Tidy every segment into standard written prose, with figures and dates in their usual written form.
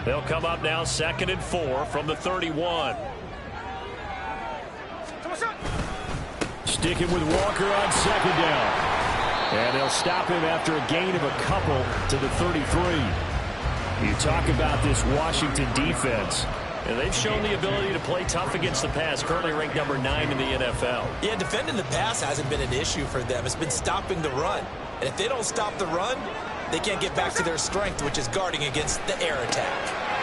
They'll come up now 2nd and 4 from the 31. Sticking with Walker on 2nd down. And they'll stop him after a gain of a couple to the 33. You talk about this Washington defense. And they've shown the ability to play tough against the pass, currently ranked number 9 in the NFL. Yeah, defending the pass hasn't been an issue for them. It's been stopping the run. And if they don't stop the run, they can't get back to their strength, which is guarding against the air attack.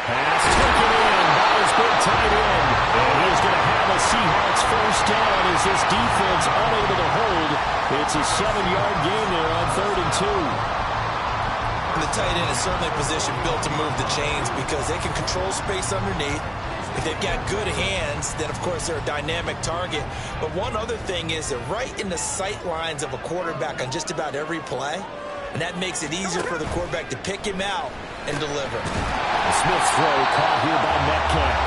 Pass taken in by his big tight end. And he is going to have a Seahawks first down as this defense unable to hold. It's a 7-yard gain there on 3rd and 2. The tight end is certainly a position built to move the chains because they can control space underneath. If they've got good hands, then of course they're a dynamic target. But one other thing is they're right in the sight lines of a quarterback on just about every play. And that makes it easier for the quarterback to pick him out and deliver. Smith's throw caught here by Metcalf.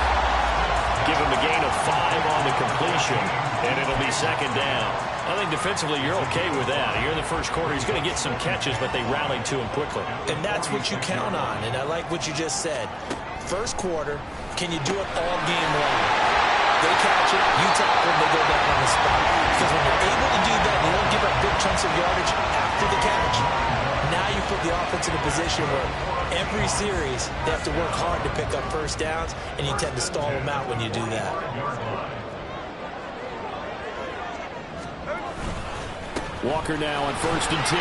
Give him a gain of 5 on the completion, and it'll be 2nd down. I think defensively you're okay with that. Here in the first quarter, he's going to get some catches, but they rallied to him quickly. And that's what you count on, and I like what you just said. First quarter, can you do it all game long? They catch it, you tackle them, they go down on the spot. Because when you're able to do that, you don't give up big chunks of yardage after the catch. Now you put the offense in a position where every series they have to work hard to pick up first downs, and you tend to stall them out when you do that. Walker now on 1st and 10.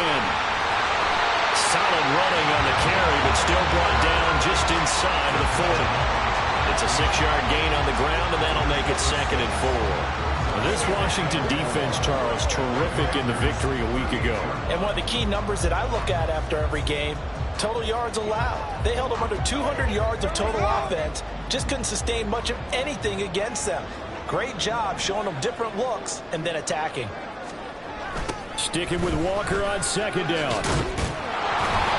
Solid running on the carry, but still brought down just inside of the 40. It's a 6-yard gain on the ground, and that'll make it 2nd and 4. This Washington defense, Charles, terrific in the victory a week ago. And one of the key numbers that I look at after every game, total yards allowed. They held them under 200 yards of total offense, just couldn't sustain much of anything against them. Great job showing them different looks and then attacking. Sticking with Walker on 2nd down.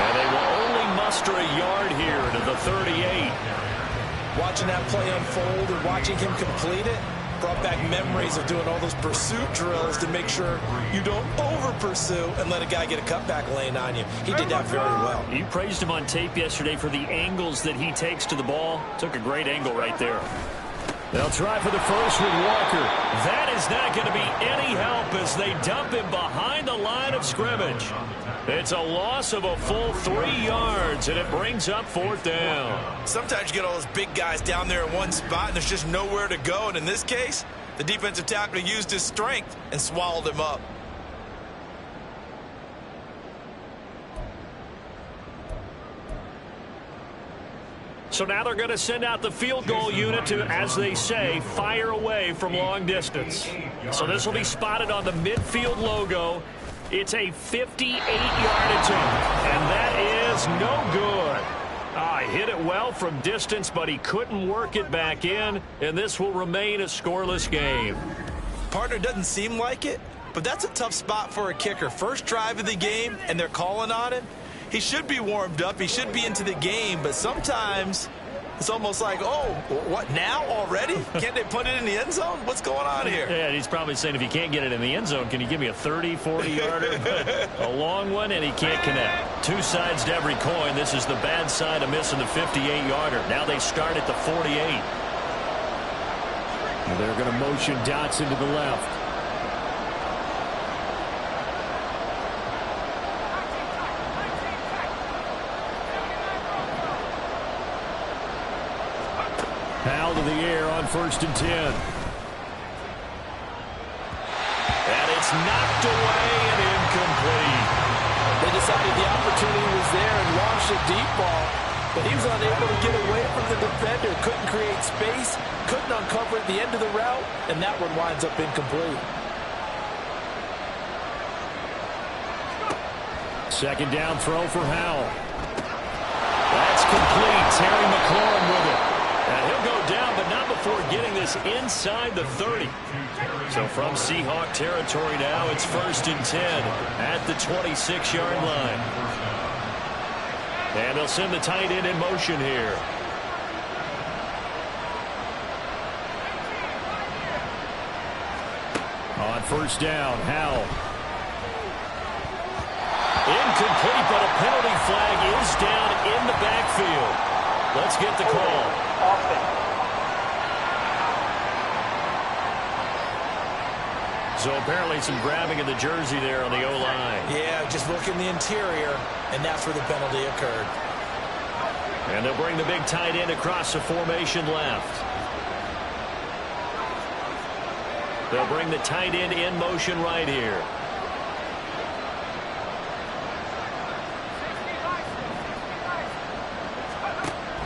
And they will only muster a yard here to the 38. Watching that play unfold and watching him complete it brought back memories of doing all those pursuit drills to make sure you don't over-pursue and let a guy get a cutback lane on you. He did that very well. You praised him on tape yesterday for the angles that he takes to the ball. Took a great angle right there. They'll try for the first with Walker. That is not going to be any help as they dump him behind the line of scrimmage. It's a loss of a full 3 yards, and it brings up 4th down. Sometimes you get all those big guys down there in one spot, and there's just nowhere to go. And in this case, the defensive tackle used his strength and swallowed him up. So now they're going to send out the field goal unit to, as they say, fire away from long distance. So this will be spotted on the midfield logo. It's a 58-yard attempt, and that is no good. Hit it well from distance, but he couldn't work it back in, and this will remain a scoreless game. Partner doesn't seem like it, but that's a tough spot for a kicker. First drive of the game, and they're calling on him. He should be warmed up. He should be into the game, but sometimes it's almost like, oh, what, now already? Can't they put it in the end zone? What's going on here? Yeah, he's probably saying if he can't get it in the end zone, can you give me a 30, 40-yarder? A long one, and he can't connect. Two sides to every coin. This is the bad side of missing the 58-yarder. Now they start at the 48. And they're going to motion Dotson to the left. Foul to the air on 1st and 10. And it's knocked away and incomplete. They decided the opportunity was there and launched a deep ball, but he was unable to get away from the defender. Couldn't create space, couldn't uncover at the end of the route, and that one winds up incomplete. 2nd down throw for Howell. That's complete. Terry McLaurin with it. And he'll go down, but not before getting this inside the 30. So from Seahawk territory now, it's 1st and 10 at the 26-yard line. And they'll send the tight end in motion here. On 1st down, Howell. Incomplete, but a penalty flag is down in the backfield. Let's get the call. So apparently some grabbing of the jersey there on the O-line. Yeah, just look in the interior, and that's where the penalty occurred. And they'll bring the big tight end across the formation left. They'll bring the tight end in motion right here.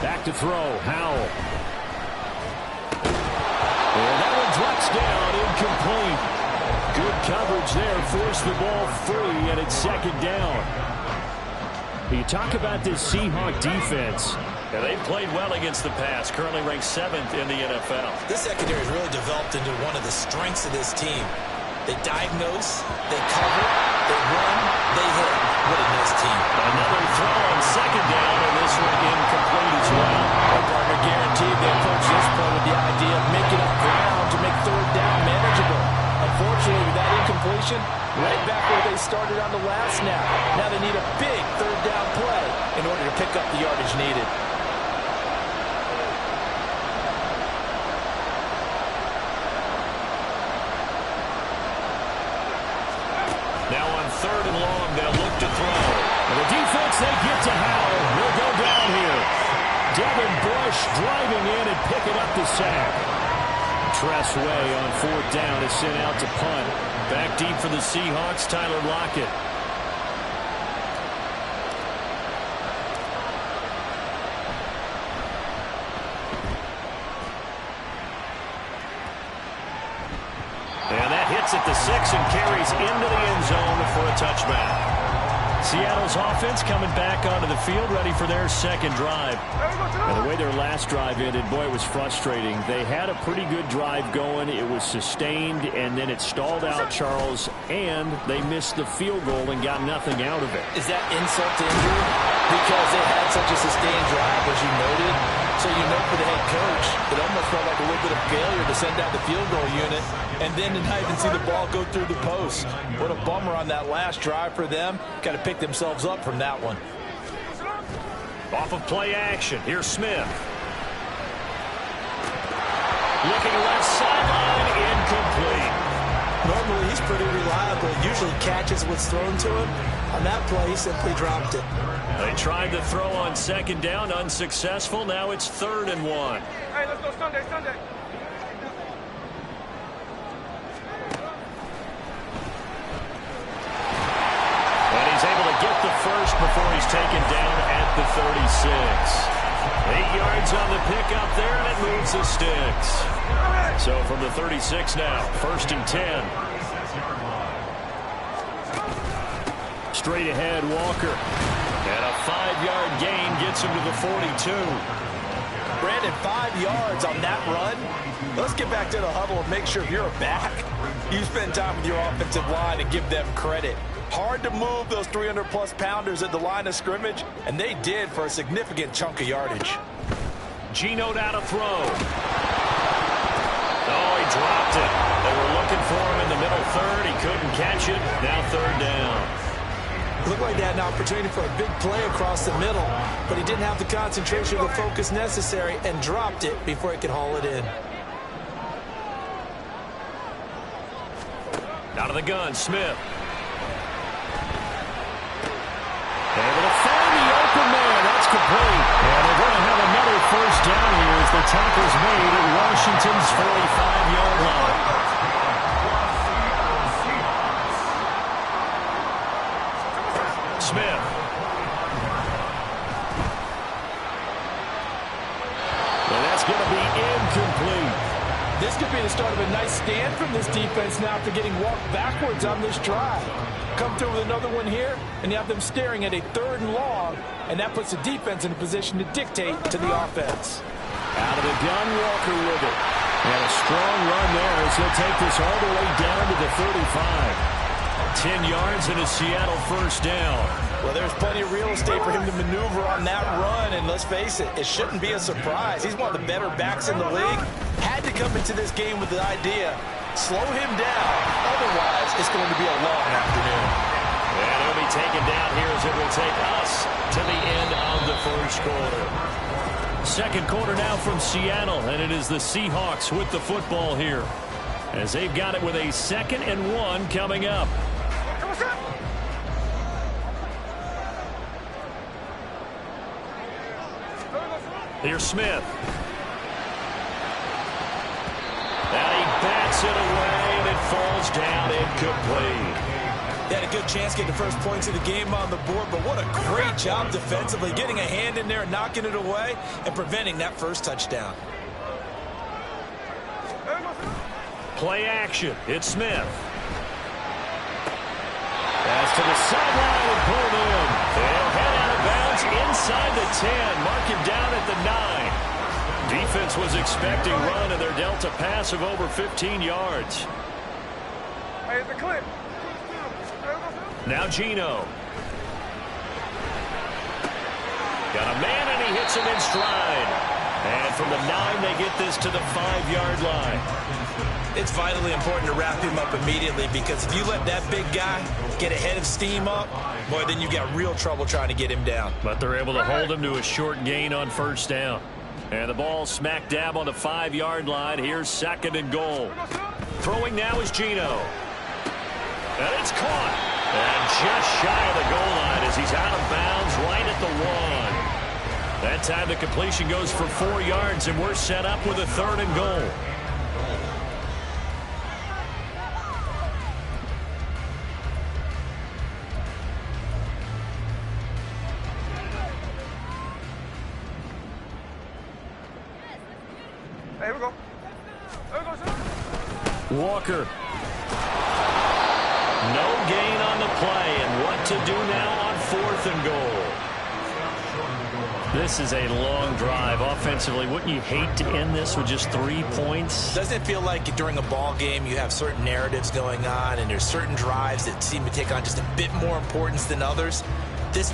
Back to throw, Howell. And that one drops down, incomplete. Good coverage there, forced the ball free, and it's second down. You talk about this Seahawk defense. Yeah, they've played well against the pass, currently ranked 7th in the NFL. This secondary has really developed into one of the strengths of this team. They diagnose, they cover, they run, they hit. What a nice team. Another throw on second down, and this one incomplete as well. Our partner guaranteed they approach this play with the idea of making up ground to make third down manageable. Unfortunately, with that incompletion, right back where they started on the last snap. Now they need a big third down play in order to pick up the yardage needed. Now on third and long, they'll look to throw. And the defense, they get to Howell. Will go down here. Devin Bush driving in and picking up the sack. Tress Way on fourth down is sent out to punt. Back deep for the Seahawks, Tyler Lockett. And that hits at the 6 and carries into the end zone for a touchback. Seattle's offense coming back onto the field, ready for their second drive. And the way their last drive ended, boy, it was frustrating. They had a pretty good drive going. It was sustained, and then it stalled out, Charles, and they missed the field goal and got nothing out of it. Is that insult to injury? Because they had such a sustained drive, as you noted. So you know for the head coach, it almost felt like a little bit of failure to send out the field goal unit and then to not even see the ball go through the post. What a bummer on that last drive for them. Got to pick themselves up from that one. Off of play action, here's Smith. Looking left sideline, incomplete. Normally, he's pretty reliable. Usually catches what's thrown to him. On that play, he simply dropped it. They tried to throw on second down, unsuccessful. Now it's 3rd and 1. Hey, let's go Sunday. And he's able to get the first before he's taken down at the 36. 8 yards on the pickup there, and it moves the sticks. So from the 36 now, 1st and 10. Straight ahead, Walker. And a 5-yard gain gets him to the 42. Brandon, 5 yards on that run. Let's get back to the huddle and make sure you're back. You spend time with your offensive line and give them credit. Hard to move those 300-plus pounders at the line of scrimmage, and they did for a significant chunk of yardage. Geno out to throw. Oh, he dropped it. They were looking for him in the middle third. He couldn't catch it. Now 3rd down. Looked like they had an opportunity for a big play across the middle, but he didn't have the concentration or the focus necessary and dropped it before he could haul it in. Out of the gun, Smith. Able to find the open man. That's complete. And they're going to have another first down here as the tackle's made at Washington's 45-yard line. Smith. And that's going to be incomplete. This could be the start of a nice stand from this defense now after getting walked backwards on this drive. Come through with another one here, and you have them staring at a 3rd and long, and that puts the defense in a position to dictate to the offense. Out of the gun, Walker with it. And a strong run there as he'll take this all the way down to the 35. 10 yards and a Seattle first down. Well, there's plenty of real estate for him to maneuver on that run, and let's face it, it shouldn't be a surprise. He's one of the better backs in the league. Had to come into this game with the idea, slow him down. Otherwise, it's going to be a long afternoon. And he'll be taken down here as it will take us to the end of the first quarter. Second quarter now from Seattle, and it is the Seahawks with the football here, as they've got it with a 2nd and 1 coming up. Here's Smith. And he bats it away, and it falls down incomplete. They had a good chance to get the first points of the game on the board, but what a great job defensively, getting a hand in there, knocking it away, and preventing that first touchdown. Play action. It's Smith. Pass to the sideline and pulled in. They'll head out of bounds inside the 10. Mark him down at the 9. Defense was expecting run, and they're dealt a pass of over 15 yards. Hey, it's a clip. Now Geno. Got a man, and he hits him in stride. And from the 9, they get this to the 5-yard line. It's vitally important to wrap him up immediately, because if you let that big guy get ahead of steam up, boy, then you've got real trouble trying to get him down. But they're able to hold him to a short gain on first down. And the ball smack dab on the 5-yard line. Here's 2nd and goal. Throwing now is Geno. And it's caught. And just shy of the goal line as he's out of bounds right at the 1. That time the completion goes for 4 yards, and we're set up with a 3rd and goal. Hey, here we go. There we go, sir. Walker. No gain on the play, and what to do now on 4th and goal. This is a long drive offensively. Wouldn't you hate to end this with just 3 points? Doesn't it feel like during a ball game you have certain narratives going on, and there's certain drives that seem to take on just a bit more importance than others? This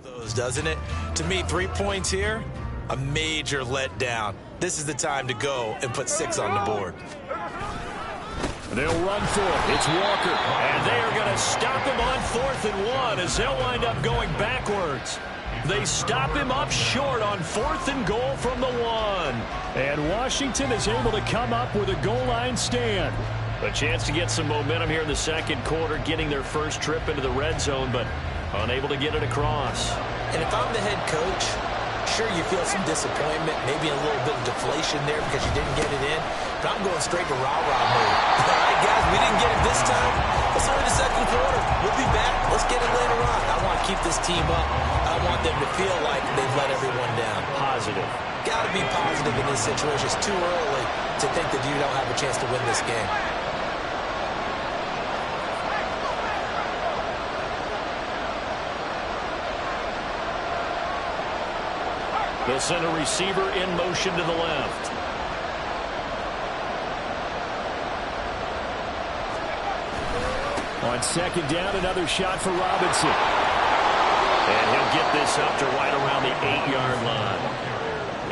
Those, doesn't it? To me, 3 points here, a major letdown. This is the time to go and put 6 on the board. They'll run for it. It's Walker. And they are going to stop him on 4th and 1 as they'll wind up going backwards. They stop him up short on 4th and goal from the 1. And Washington is able to come up with a goal line stand. A chance to get some momentum here in the second quarter, getting their first trip into the red zone, but unable to get it across. And if I'm the head coach, sure, you feel some disappointment, maybe a little bit of deflation there because you didn't get it in, but I'm going straight to rah-rah mode. All right, guys, we didn't get it this time. It's only the second quarter. We'll be back. Let's get it later on. I want to keep this team up. I want them to feel like they've let everyone down. Positive. Got to be positive in this situation. It's too early to think that you don't have a chance to win this game. They'll send a receiver in motion to the left. On second down, another shot for Robinson. And he'll get this up to right around the 8-yard line.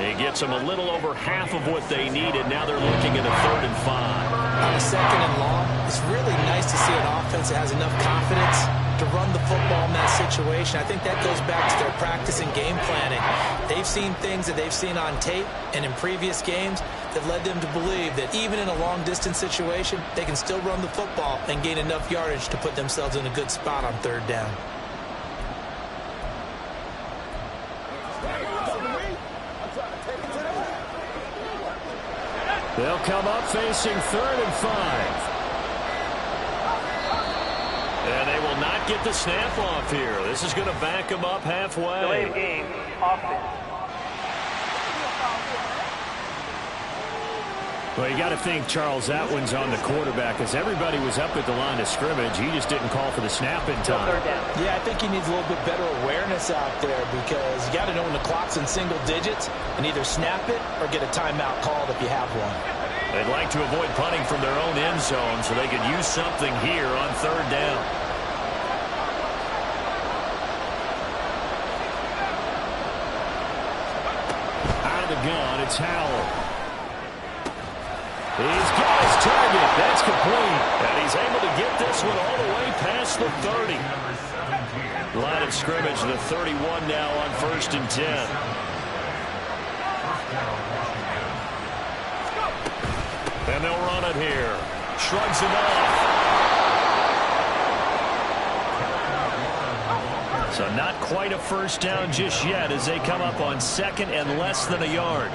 He gets them a little over half of what they needed. Now they're looking at a 3rd and 5. On a 2nd and long, it's really nice to see an offense that has enough confidence to run the football in that situation. I think that goes back to their practice and game planning. They've seen things that they've seen on tape and in previous games that led them to believe that even in a long-distance situation, they can still run the football and gain enough yardage to put themselves in a good spot on 3rd down. They'll come up facing 3rd and 5. And they will not get the snap off here. This is going to back them up halfway. Delayed game, offense. Well, you got to think, Charles, that one's on the quarterback as everybody was up at the line of scrimmage. He just didn't call for the snap in time. Yeah, I think he needs a little bit better awareness out there because you got to know when the clock's in single digits and either snap it or get a timeout called if you have one. They'd like to avoid punting from their own end zone so they could use something here on 3rd down. Out of the gun, it's Howell. He's got his target. That's complete. And he's able to get this one all the way past the 30. Line of scrimmage, the 31 now on 1st and 10. And they'll run it here. Shrugs it off. So not quite a first down just yet as they come up on 2nd and less than a yard.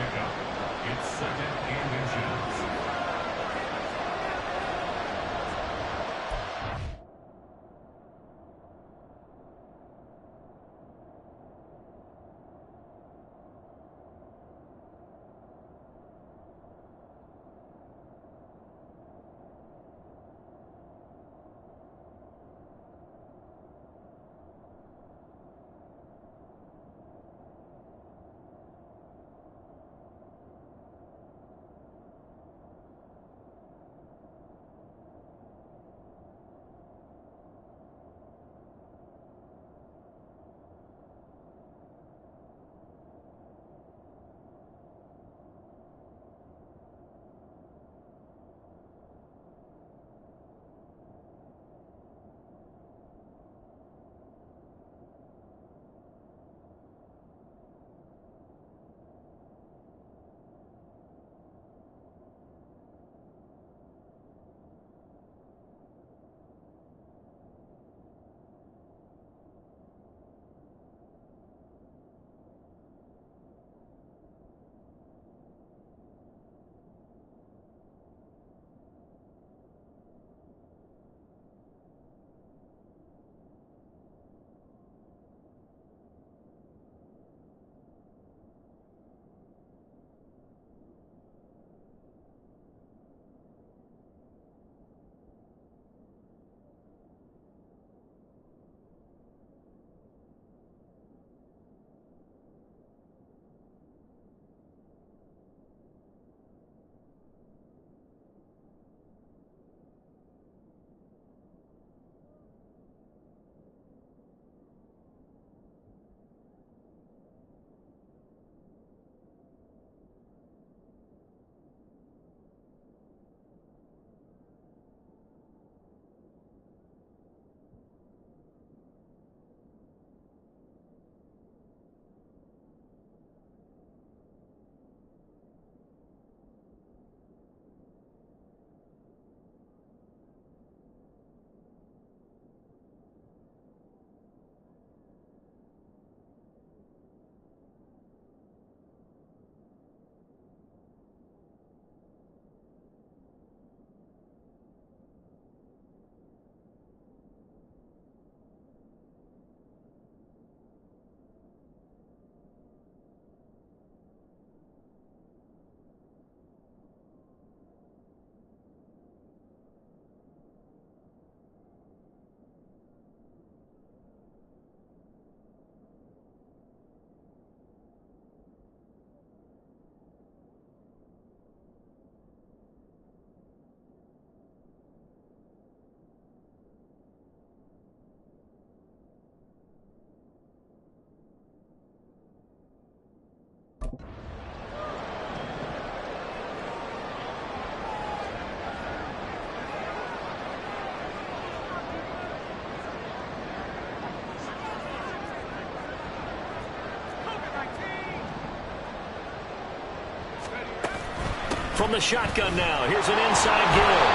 From the shotgun now, here's an inside give.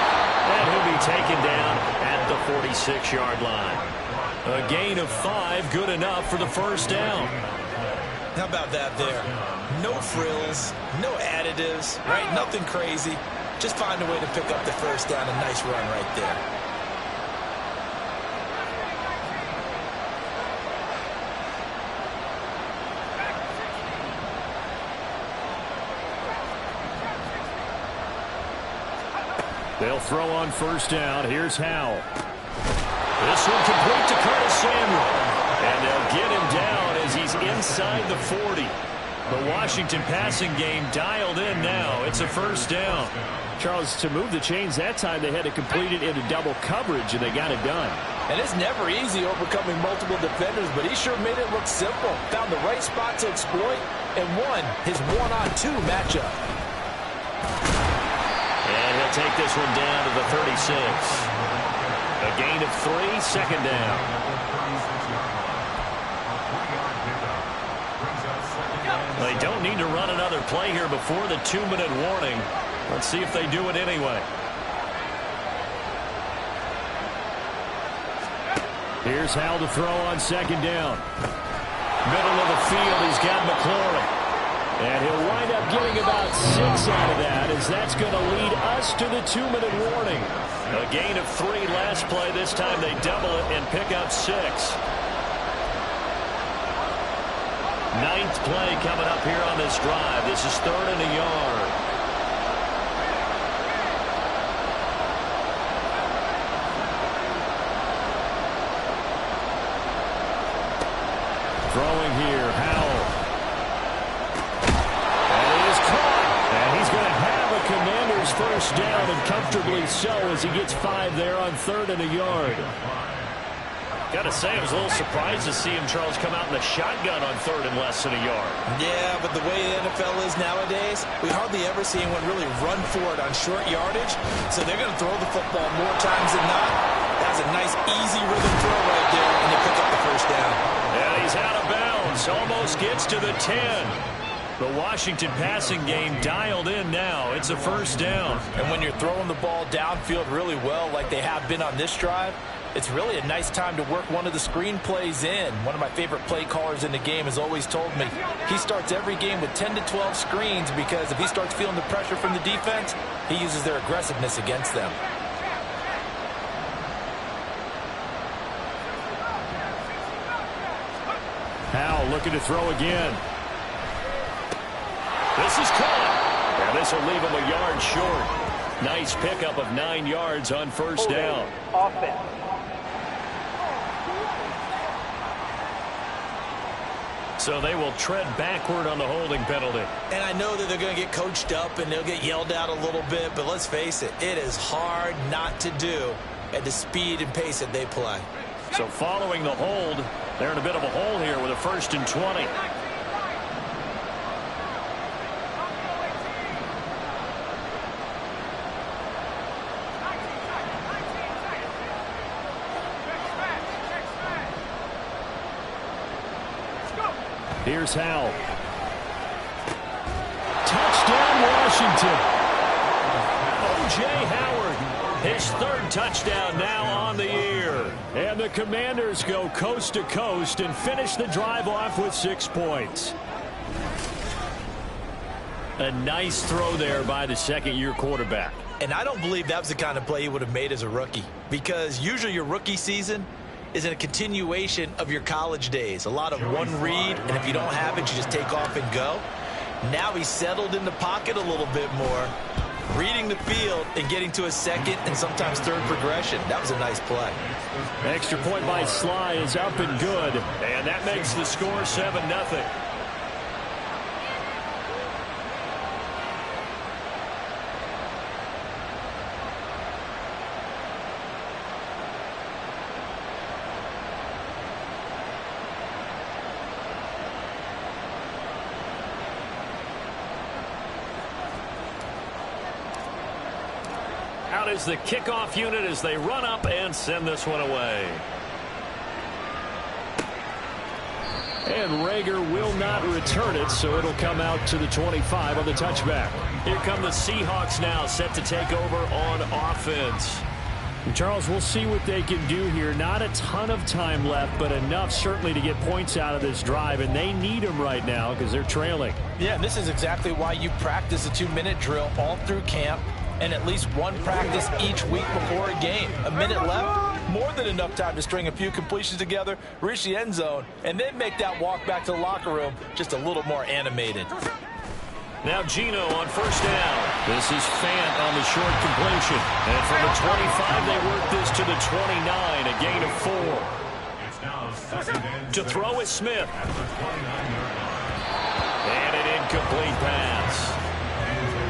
And he'll be taken down at the 46-yard line. A gain of 5, good enough for the first down. How about that there? No frills, no additives, right? Nothing crazy. Just find a way to pick up the first down. A nice run right there. They'll throw on first down. Here's Howell. This one complete to Curtis Samuel. And they'll get him down as he's inside the 40. The Washington passing game dialed in now. It's a first down. Charles, to move the chains that time, they had to complete it into double coverage, and they got it done. And it's never easy overcoming multiple defenders, but he sure made it look simple. Found the right spot to exploit and won his one-on-two matchup. And he'll take this one down to the 36. A gain of 3, second down. They don't need to run another play here before the 2-minute warning. Let's see if they do it anyway. Here's Howell to throw on second down. Middle of the field, he's got McLaurin. And he'll wind up getting about 6 out of that, as that's going to lead us to the 2-minute warning. A gain of 3 last play. This time they double it and pick up 6. 9th play coming up here on this drive. This is 3rd and a yard. Throwing here, Howell. And it is caught. And he's going to have a Commander's first down, and comfortably so, as he gets 5 there on 3rd and a yard. Got to say, I was a little surprised to see him, Charles, come out in the shotgun on 3rd and less than a yard. Yeah, but the way the NFL is nowadays, we hardly ever see anyone really run for it on short yardage. So they're going to throw the football more times than not. That's a nice, easy rhythm throw right there, and they pick up the first down. And he's out of bounds. Almost gets to the 10. The Washington passing game dialed in now. It's a first down. And when you're throwing the ball downfield really well like they have been on this drive, it's really a nice time to work one of the screen plays in. One of my favorite play callers in the game has always told me he starts every game with 10 to 12 screens, because if he starts feeling the pressure from the defense, he uses their aggressiveness against them. Howell looking to throw again. This is caught. And this will leave him a yard short. Nice pickup of 9 yards on first down. Offense. So they will tread backward on the holding penalty. And I know that they're going to get coached up and they'll get yelled at a little bit, but let's face it, it is hard not to do at the speed and pace that they play. So following the hold, they're in a bit of a hole here with a 1st and 20. Here's Howell. Touchdown, Washington. O.J. Howard, his 3rd touchdown now on the year. And the Commanders go coast to coast and finish the drive off with 6 points. A nice throw there by the second-year quarterback. And I don't believe that was the kind of play he would have made as a rookie, because usually your rookie season is a continuation of your college days. A lot of one read, and if you don't have it, you just take off and go. Now he's settled in the pocket a little bit more, reading the field and getting to a 2nd and sometimes 3rd progression. That was a nice play. Extra point by Sly is up and good. And that makes the score 7-0. Out is the kickoff unit as they run up and send this one away. And Rager will not return it, so it'll come out to the 25 on the touchback. Here come the Seahawks now, set to take over on offense. And Charles, we'll see what they can do here. Not a ton of time left, but enough certainly to get points out of this drive, and they need them right now because they're trailing. Yeah, and this is exactly why you practice a 2-minute drill all through camp and at least one practice each week before a game. A minute left, more than enough time to string a few completions together, reach the end zone, and then make that walk back to the locker room just a little more animated. Now Geno on first down. This is Fant on the short completion. And from the 25, they work this to the 29, a gain of 4. To throw is Smith. And an incomplete pass.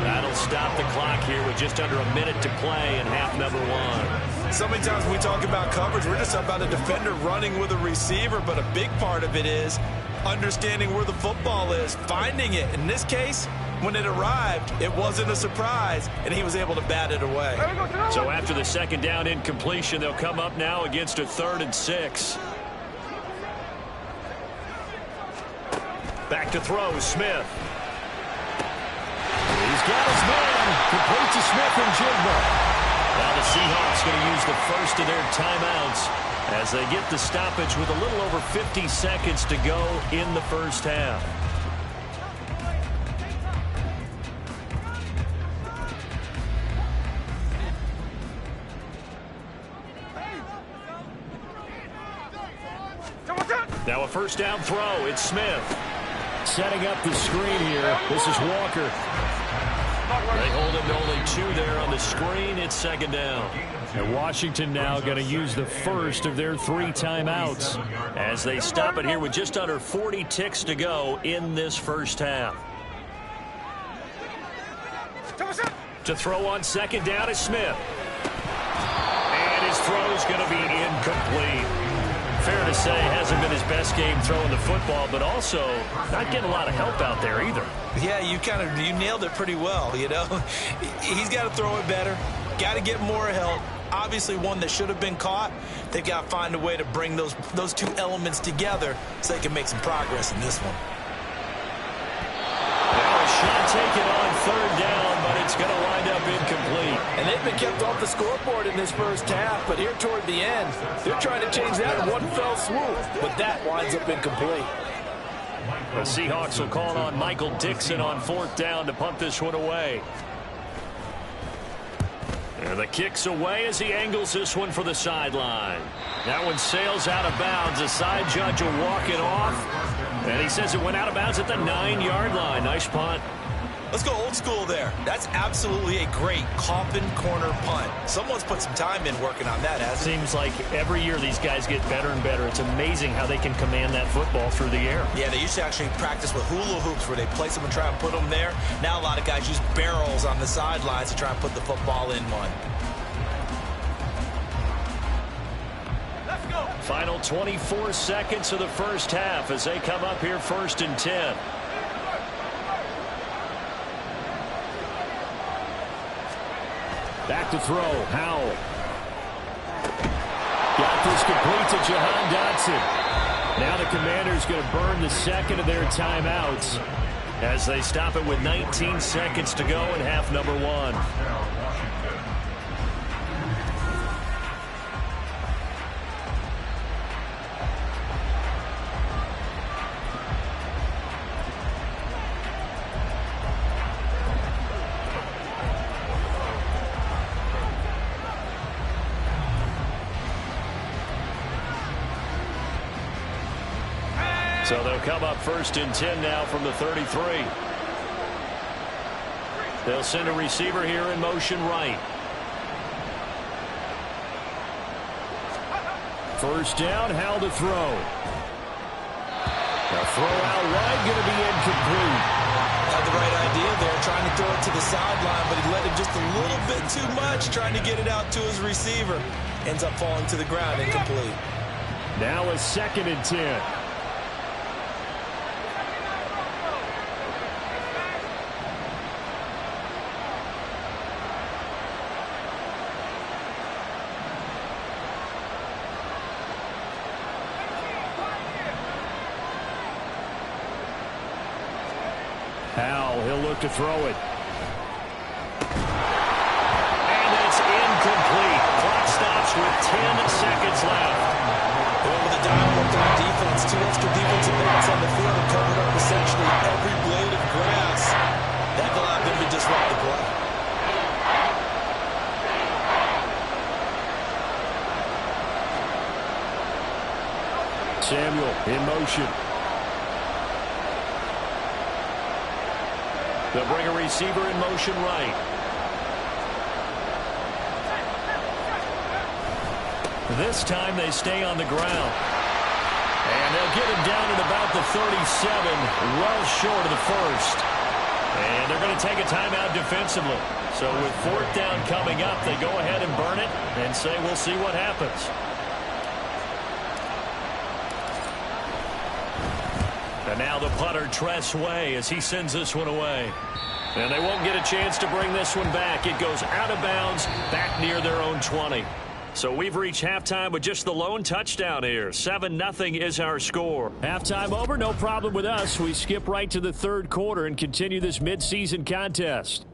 That'll stop the clock here with just under a minute to play in half number 1. So many times when we talk about coverage, we're just about a defender running with a receiver, but a big part of it is understanding where the football is, finding it. In this case, when it arrived, it wasn't a surprise, and he was able to bat it away. So after the second down incompletion, they'll come up now against a 3rd and 6. Back to throw, Smith. He's got his man. Complete to Smith and Jigba. Now the Seahawks going to use the first of their timeouts as they get the stoppage with a little over 50 seconds to go in the first half. Now a first down throw. It's Smith. Setting up the screen here. This is Walker. They hold him to only 2 there on the screen. It's second down. And Washington now going to use the first of their 3 timeouts as they stop it here with just under 40 ticks to go in this first half. To throw on second down is Smith. And his throw is going to be incomplete. Fair to say, hasn't been his best game throwing the football, but also not getting a lot of help out there either. Yeah, you nailed it pretty well, you know. He's got to throw it better, got to get more help. Obviously one that should have been caught. They've got to find a way to bring those 2 elements together so they can make some progress in this one. Now a shot taken on 3rd down, but it's going to wind up incomplete. And they've been kept off the scoreboard in this first half, but here toward the end, they're trying to change that in one fell swoop, but that winds up incomplete. The Seahawks will call on Michael Dixon on 4th down to punt this one away. And the kick's away as he angles this one for the sideline. That one sails out of bounds. The side judge will walk it off. And he says it went out of bounds at the 9-yard line. Nice punt. Let's go old school there. That's absolutely a great coffin corner punt. Someone's put some time in working on that, hasn't it? Seems like every year these guys get better and better. It's amazing how they can command that football through the air. Yeah, they used to actually practice with hula hoops where they place them and try and put them there. Now a lot of guys use barrels on the sidelines to try and put the football in one. Final 24 seconds of the first half as they come up here 1st and 10. Back to throw. Howell. Got this complete to Jahan Dotson. Now the Commanders going to burn the second of their timeouts as they stop it with 19 seconds to go in half number 1. So they'll come up 1st and 10 now from the 33. They'll send a receiver here in motion right. First down, Howell to throw. The throw out wide, going to be incomplete. Had the right idea there, trying to throw it to the sideline, but he let it just a little bit too much, trying to get it out to his receiver. Ends up falling to the ground, incomplete. Now a 2nd and 10. Howell, he'll look to throw it. And it's incomplete. Clock stops with 10 seconds left. Well, with the dime worked on defense, 2 extra defensive backs on the field and covered up essentially every blade of grass. That allowed them to disrupt the play. Samuel in motion. They'll bring a receiver in motion right. This time they stay on the ground. And they'll get him down at about the 37, well short of the first. And they're going to take a timeout defensively. So with 4th down coming up, they go ahead and burn it and say we'll see what happens. And now the punter, Tress Way, as he sends this one away. And they won't get a chance to bring this one back. It goes out of bounds, back near their own 20. So we've reached halftime with just the lone touchdown here. 7-0 is our score. Halftime over, no problem with us. We skip right to the 3rd quarter and continue this midseason contest.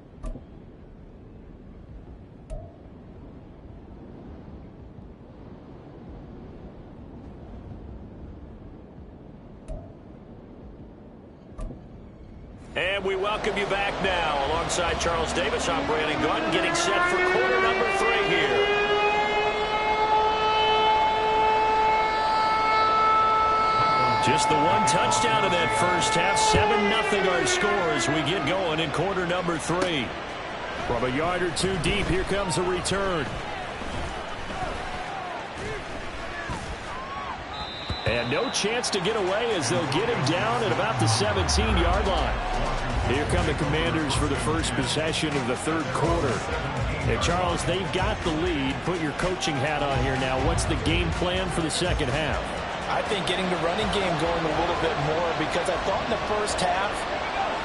And we welcome you back now. Alongside Charles Davis, I'm Brandon Gunn, getting set for quarter number 3 here. Just the one touchdown in that first half. 7-0 our score as we get going in quarter number 3. From a yard or 2 deep, here comes a return. And no chance to get away as they'll get him down at about the 17-yard line. Here come the Commanders for the first possession of the 3rd quarter. And Charles, they've got the lead. Put your coaching hat on here now. What's the game plan for the 2nd half? I think getting the running game going a little bit more, because I thought in the first half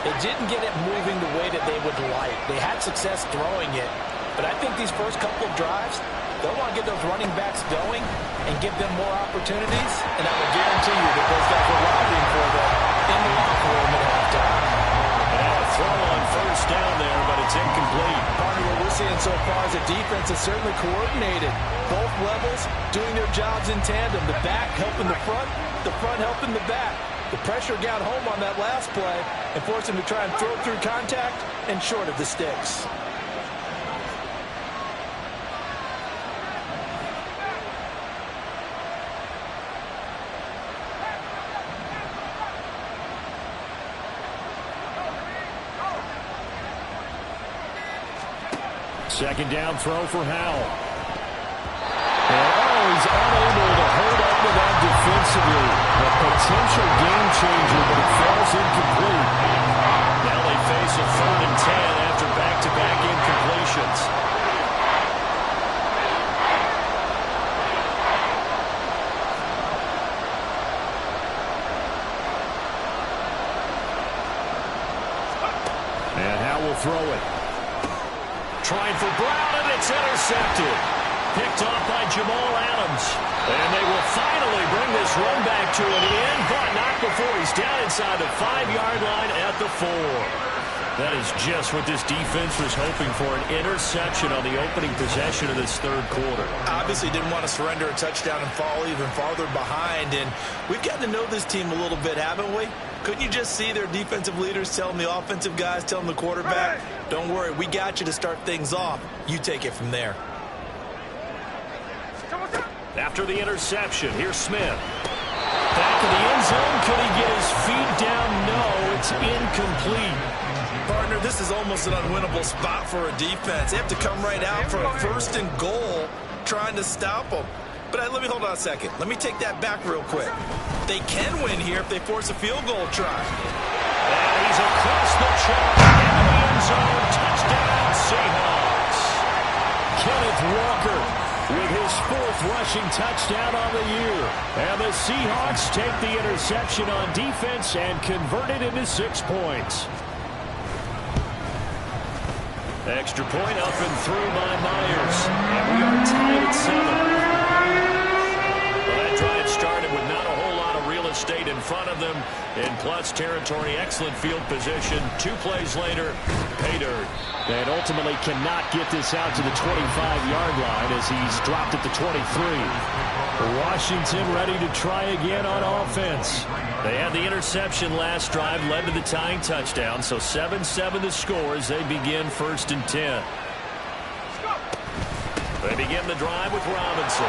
they didn't get it moving the way that they would like. They had success throwing it, but I think these first couple of drives, they'll want to get those running backs going and give them more opportunities, and I will guarantee you that those guys were lobbying for them in the locker room at halftime. And a throw on first down there, but it's incomplete. Partner, what we're seeing so far is the defense is certainly coordinated. Both levels doing their jobs in tandem. The back helping the front helping the back. The pressure got home on that last play and forced him to try and throw through contact and short of the sticks. Second down throw for Howell. And he's unable to hold up with that defensively. A potential game changer, but it falls incomplete. Now they face a 3rd and 10 after back-to-back incompletions. And Howell will throw it. Trying for Brown, and it's intercepted. Picked off by Jamal Adams. And they will finally bring this run back to an end, but not before he's down inside the 5-yard line at the 4. That is just what this defense was hoping for, an interception on the opening possession of this 3rd quarter. Obviously didn't want to surrender a touchdown and fall even farther behind, and we've gotten to know this team a little bit, haven't we? Couldn't you just see their defensive leaders telling the offensive guys, telling the quarterback, don't worry, we got you to start things off. You take it from there. After the interception, here's Smith. Back in the end zone. Could he get his feet down? No, it's incomplete. Partner, this is almost an unwinnable spot for a defense. They have to come right out for a 1st and goal trying to stop them. But let me hold on a second. Let me take that back real quick. They can win here if they force a field goal try. And he's across the chalk into the end zone. Touchdown, Seahawks. Kenneth Walker with his 4th rushing touchdown on the year. And the Seahawks take the interception on defense and convert it into 6 points. Extra point up and through by Myers. And we are tied at 7. Well, that drive started with not a whole lot of real estate in front of them in plus territory. Excellent field position. 2 plays later, pay dirt. And ultimately cannot get this out to the 25-yard line as he's dropped at the 23. Washington ready to try again on offense. They had the interception last drive, led to the tying touchdown. So 7-7 the score as they begin 1st and 10. They begin the drive with Robinson.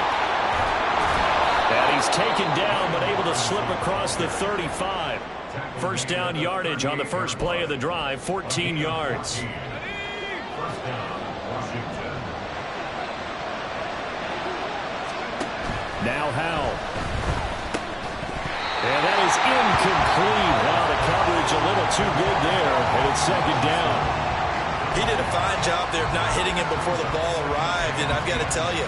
And he's taken down but able to slip across the 35. First down yardage on the first play of the drive, 14 yards. Now Howell. And that is incomplete. Now the coverage a little too good there, and it's 2nd down. He did a fine job there of not hitting him before the ball arrived, and I've got to tell you,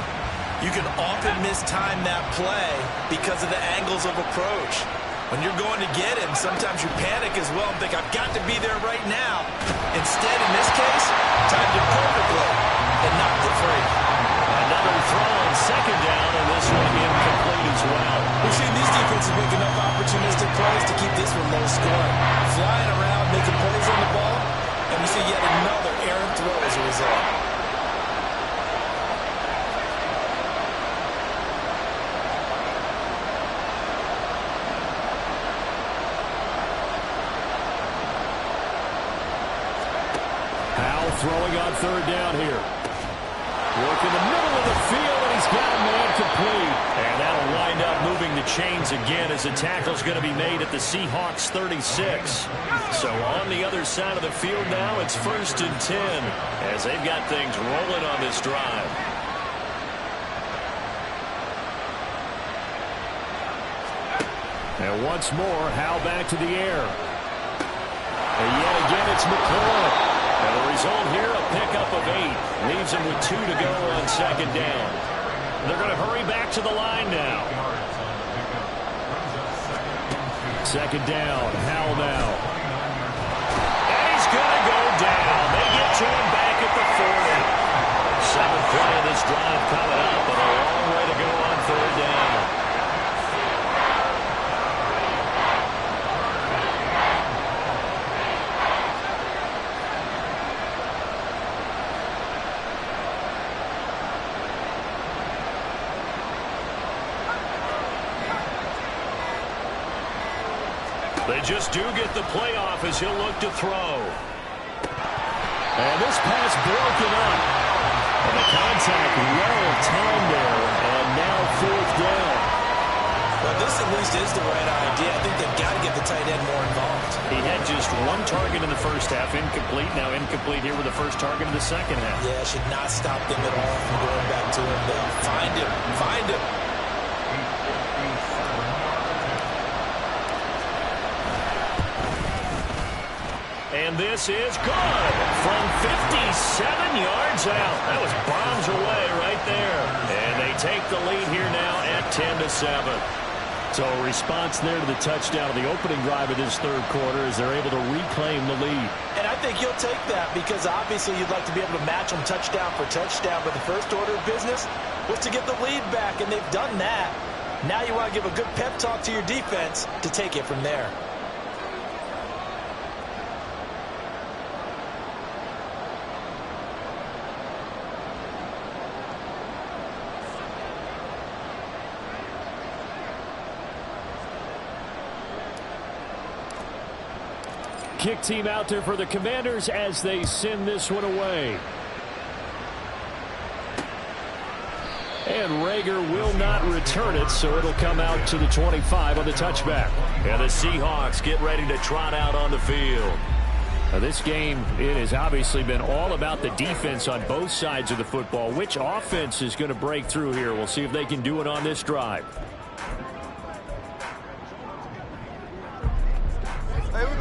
you can often mistime that play because of the angles of approach. When you're going to get him, sometimes you panic as well and think, I've got to be there right now. Instead, in this case, timed it perfectly and knocked it free. Another throw on 2nd down, and this one incomplete as well. We've seen these defenses make enough opportunistic plays to keep this one low scoring. Flying around, making plays on the ball, and we see yet another errant throw as a result. Throwing on 3rd down here. Work in the middle of the field, and he's got a man complete. And that'll wind up moving the chains again as the tackle's going to be made at the Seahawks 36. So on the other side of the field now, it's 1st and 10 as they've got things rolling on this drive. And once more, Howell back to the air. And yet again, it's McLaurin. And the result here, a pickup of 8. Leaves him with 2 to go on 2nd down. They're going to hurry back to the line now. 2nd down, Howell now. And he's going to go down. They get to him back at the 40. 7th play of this drive coming up, but a long way to go on 3rd down. They just do get the playoff as he'll look to throw. And this pass broken up. And the contact well timed there. And now 4th down. Well, this at least is the right idea. I think they've got to get the tight end more involved. He had just 1 target in the first half, incomplete. Now incomplete here with the first target in the second half. Yeah, should not stop them at all from going back to him. Find him. Find him. And this is good from 57 yards out. That was bombs away right there. And they take the lead here now at 10-7. So a response there to the touchdown of the opening drive of this 3rd quarter as they're able to reclaim the lead. And I think you'll take that because obviously you'd like to be able to match them touchdown for touchdown. But the first order of business was to get the lead back, and they've done that. Now you want to give a good pep talk to your defense to take it from there. Kick team out there for the Commanders as they send this one away. And Rager will not return it, so it'll come out to the 25 on the touchback. And the Seahawks get ready to trot out on the field. Now this game, it has obviously been all about the defense on both sides of the football. Which offense is going to break through here? We'll see if they can do it on this drive.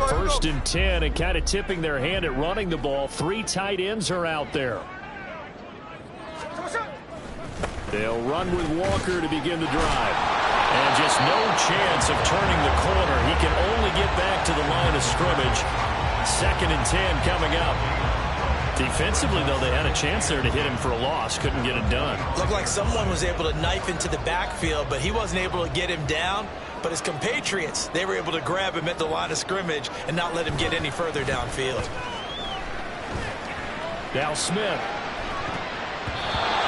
First and 10, and kind of tipping their hand at running the ball. 3 tight ends are out there. They'll run with Walker to begin the drive. And just no chance of turning the corner. He can only get back to the line of scrimmage. 2nd and 10 coming up. Defensively, though, they had a chance there to hit him for a loss. Couldn't get it done. Looked like someone was able to knife into the backfield, but he wasn't able to get him down. But his compatriots, they were able to grab him at the line of scrimmage and not let him get any further downfield. Now Smith.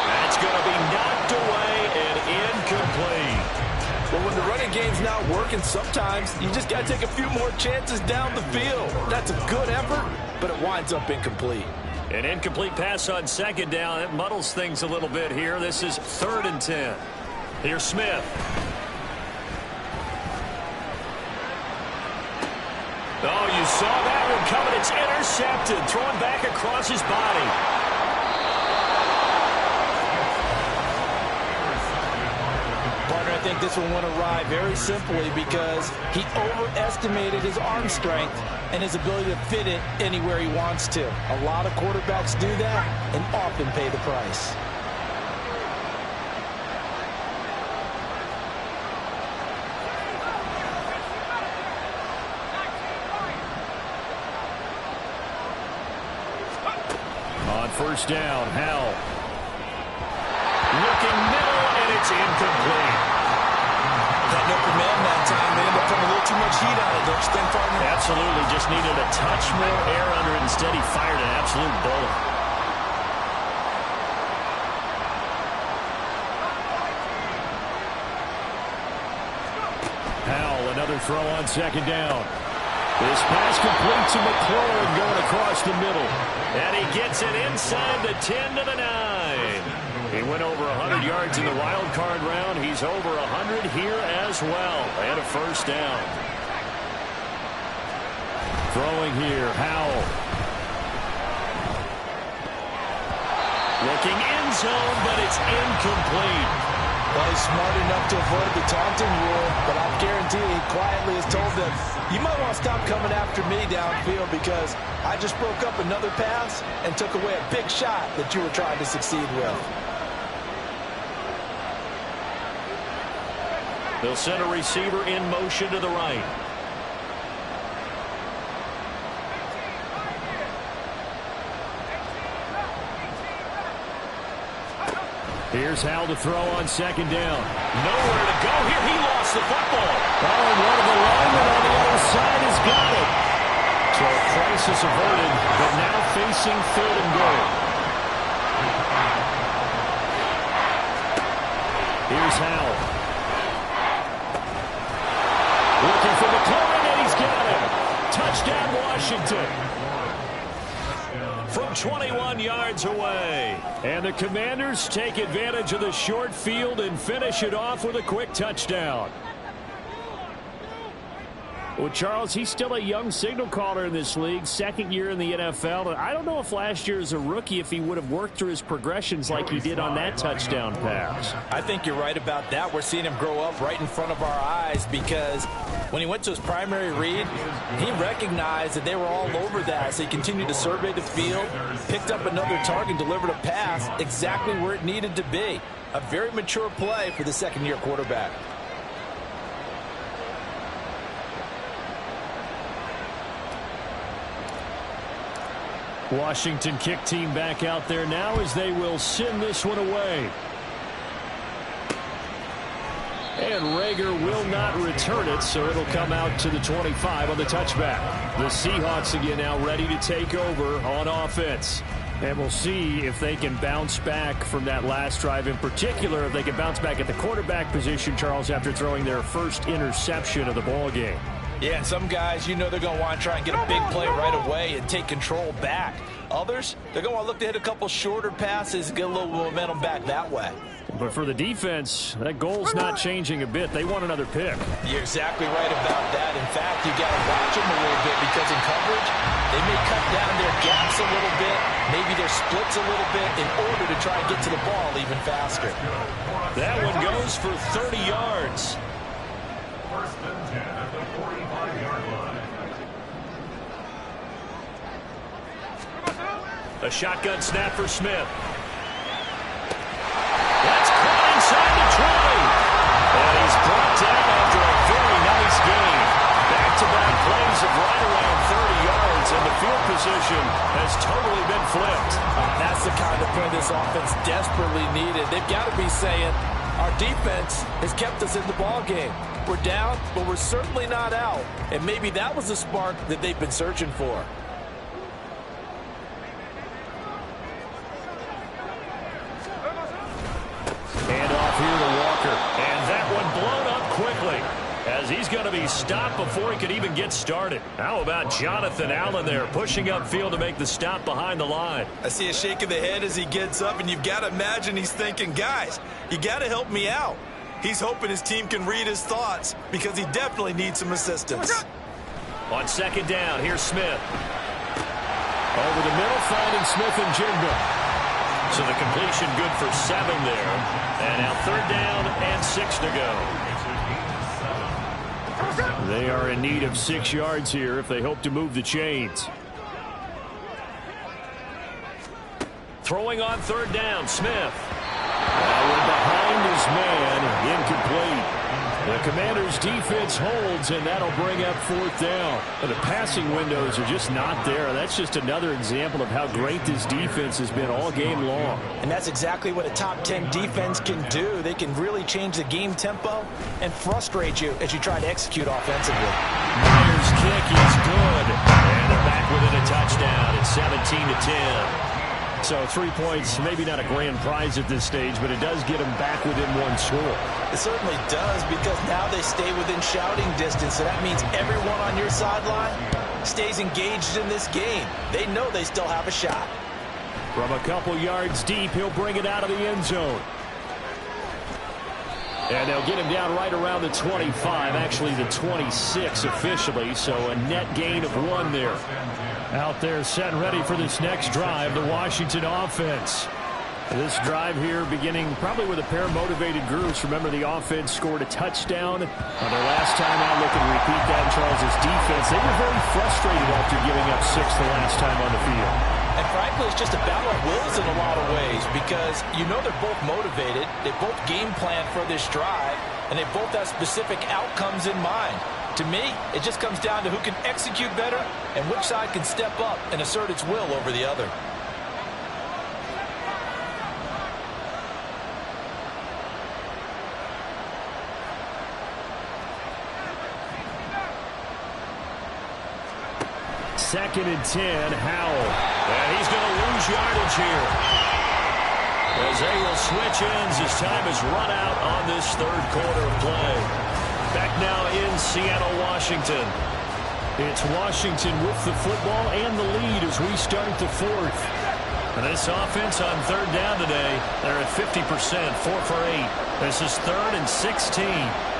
That's going to be knocked away and incomplete. Well, when the running game's not working, sometimes you just got to take a few more chances down the field. That's a good effort, but it winds up incomplete. An incomplete pass on second down. It muddles things a little bit here. This is 3rd and 10. Here's Smith. Oh, you saw that one coming. It's intercepted. Thrown back across his body. Partner, I think this one went awry very simply because he overestimated his arm strength and his ability to fit it anywhere he wants to. A lot of quarterbacks do that and often pay the price. On first down, Howell. Looking middle, and it's incomplete. Got no command that time. They ended up putting a little too much heat on it, don't you think, partner? Absolutely. Just needed a touch more air under it. Instead, he fired an absolute bullet. Howell, another throw on second down. This pass complete to McLaurin going across the middle. And he gets it inside the 10 to the 9. He went over 100 yards in the wild card round. He's over 100 here as well. And a first down. Throwing here, Howell. Looking end zone, but it's incomplete. Well, he's smart enough to avoid the taunting rule, but I guarantee he quietly has told them, you might want to stop coming after me downfield because I just broke up another pass and took away a big shot that you were trying to succeed with. They'll send a receiver in motion to the right. Here's Howell to throw on second down. Nowhere to go here. He lost the football. Oh, and one of the linemen on the other side has got it. So a crisis averted, but now facing 3rd and goal. Here's Howell. Looking for McLaurin, and he's got him. Touchdown, Washington. From 21 yards away. And the Commanders take advantage of the short field and finish it off with a quick touchdown. Well, Charles, he's still a young signal caller in this league, 2nd year in the NFL. I don't know if last year as a rookie if he would have worked through his progressions like he did on that touchdown pass. I think you're right about that. We're seeing him grow up right in front of our eyes because when he went to his primary read, he recognized that they were all over that. So he continued to survey the field, picked up another target, delivered a pass exactly where it needed to be. A very mature play for the 2nd-year quarterback. Washington kick team back out there now as they will send this one away. And Rager will not return it, so it'll come out to the 25 on the touchback. The Seahawks again now ready to take over on offense. And we'll see if they can bounce back from that last drive, in particular if they can bounce back at the quarterback position, Charles, after throwing their first interception of the ball game. Yeah, and some guys, you know they're going to want to try and get a big play right away and take control back. Others, they're going to want to look to hit a couple shorter passes and get a little momentum back that way. But for the defense, that goal's not changing a bit. They want another pick. You're exactly right about that. In fact, you got to watch them a little bit because in coverage, they may cut down their gaps a little bit, maybe their splits a little bit in order to try and get to the ball even faster. That one goes for 30 yards. First and 10 at the 45-yard line. A shotgun snap for Smith. That's caught inside the 20. And he's brought down after a very nice game. Back-to-back plays of right around 30 yards, and the field position has totally been flipped. That's the kind of play this offense desperately needed. They've got to be saying, our defense has kept us in the ballgame. We're down, but we're certainly not out. And maybe that was the spark that they've been searching for. Hand off here to Walker. And that one blown up quickly, as he's going to be stopped before he could even get started. How about Jonathan Allen there, pushing upfield to make the stop behind the line? I see a shake of the head as he gets up, and you've got to imagine he's thinking, guys, you got to help me out. He's hoping his team can read his thoughts because he definitely needs some assistance. On second down, here's Smith. Over the middle, finding Smith and Jigba. So the completion good for 7 there. And now third down and 6 to go. They are in need of 6 yards here if they hope to move the chains. Throwing on third down, Smith. We're behind his man, incomplete. The Commanders' defense holds, and that'll bring up fourth down. The passing windows are just not there. That's just another example of how great this defense has been all game long. And that's exactly what a top 10 defense can do. They can really change the game tempo and frustrate you as you try to execute offensively. Myers' kick is good. And they're back within a touchdown. It's 17-10. So 3 points, maybe not a grand prize at this stage, but it does get them back within one score. It certainly does, because now they stay within shouting distance, so that means everyone on your sideline stays engaged in this game. They know they still have a shot. From a couple yards deep, he'll bring it out of the end zone. And they'll get him down right around the 25, actually the 26 officially, so a net gain of 1 there. Out there set and ready for this next drive, the Washington offense. This drive here beginning probably with a pair of motivated groups. Remember, the offense scored a touchdown on their last time out. Looking to repeat that in Charles' defense. They were very frustrated after giving up 6 the last time on the field. And frankly, it's just a battle of wills in a lot of ways, because you know they're both motivated, they both game plan for this drive, and they both have specific outcomes in mind. To me, it just comes down to who can execute better and which side can step up and assert its will over the other. Second and 10, Howell. And he's going to lose yardage here, as they will switch ends as time has run out on this third quarter of play. Back now in Seattle, Washington. It's Washington with the football and the lead as we start the fourth. And this offense on third down today, they're at 50%, 4 for 8. This is 3rd and 16.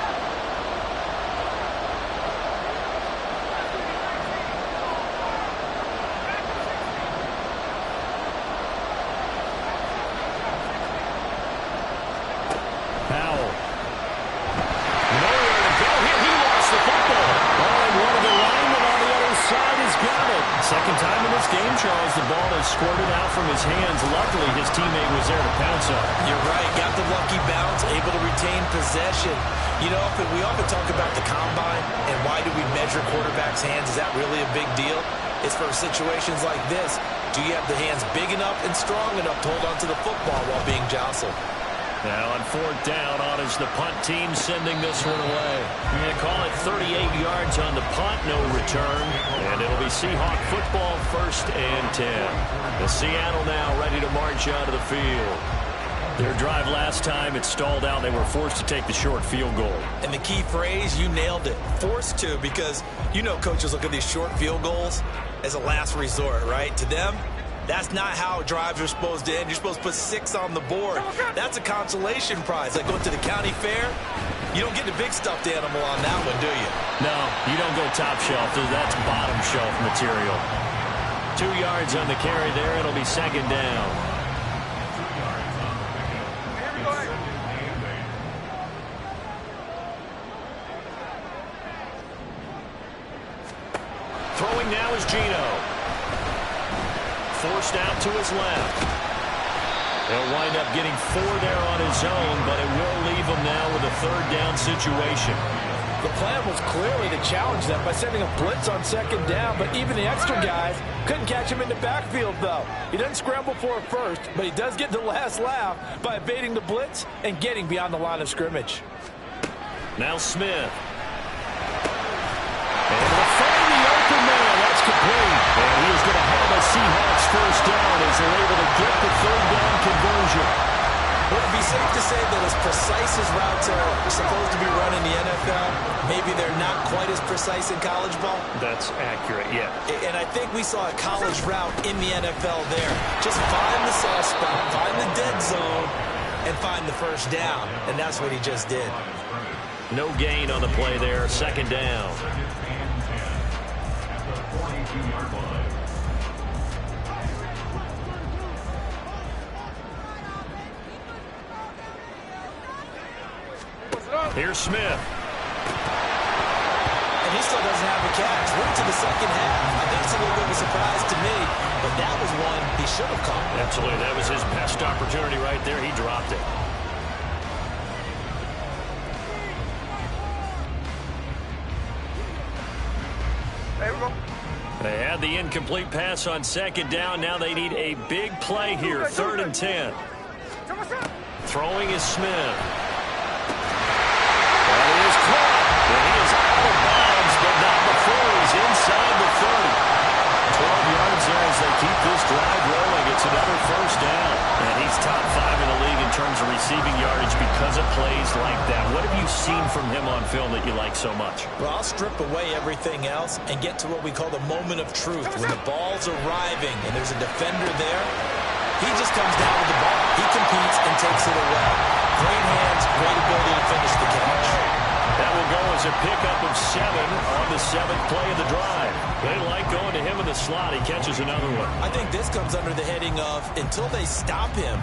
Second time in this game, Charles, the ball has squirted out from his hands. Luckily, his teammate was there to pounce on it. You're right. Got the lucky bounce, able to retain possession. You know, we often talk about the combine and why do we measure quarterbacks' hands. Is that really a big deal? It's for situations like this. Do you have the hands big enough and strong enough to hold onto the football while being jostled? Now on fourth down, on is the punt team sending this one away. Yeah, call it 38 yards on the punt, no return. And it'll be Seahawk football, 1st and 10. The Seattle now ready to march out of the field. Their drive last time, it stalled out. They were forced to take the short field goal. And the key phrase, you nailed it. Forced to, because you know coaches look at these short field goals as a last resort, right? To them, that's not how drives are supposed to end. You're supposed to put 6 on the board. That's a consolation prize. Like going to the county fair, you don't get the big stuffed animal on that one, do you? No, you don't go top shelf. That's bottom shelf material. 2 yards on the carry there. It'll be 2nd down. Throwing now is Geno. Forced out to his left. He'll wind up getting 4 there on his own, but it will leave him now with a 3rd down situation. The plan was clearly to challenge them by sending a blitz on second down, but even the extra guys couldn't catch him in the backfield, though. He doesn't scramble for a first, but he does get the last laugh by evading the blitz and getting beyond the line of scrimmage. Now Smith. And to find the open man, that's complete. And he is going to have a Seahawks first down as they're able to get the third down conversion. Would it be safe to say that as precise as routes are supposed to be run in the NFL, maybe they're not quite as precise in college ball? That's accurate, yeah. And I think we saw a college route in the NFL there. Just find the soft spot, find the dead zone, and find the first down. And that's what he just did. No gain on the play there. Second down. Here's Smith. And he still doesn't have a catch. We're into the second half. I think it's a little bit of a surprise to me, but that was one he should have caught. Absolutely. That was his best opportunity right there. He dropped it. There we go. They had the incomplete pass on second down. Now they need a big play here. 3rd and 10. Throwing is Smith. That is caught. And he is out of bounds, but not before he's inside the 30. 12 yards there as they keep this drive rolling. It's another first down. And he's top 5 in the league in terms of receiving yardage because of plays like that. What have you seen from him on film that you like so much? Well, I'll strip away everything else and get to what we call the moment of truth. When the ball's arriving and there's a defender there, he just comes down with the ball. He competes and takes it away. Great hands, great ability to finish the catch. That will go as a pickup of 7 on the 7th play of the drive. They like going to him in the slot. He catches another one. I think this comes under the heading of until they stop him,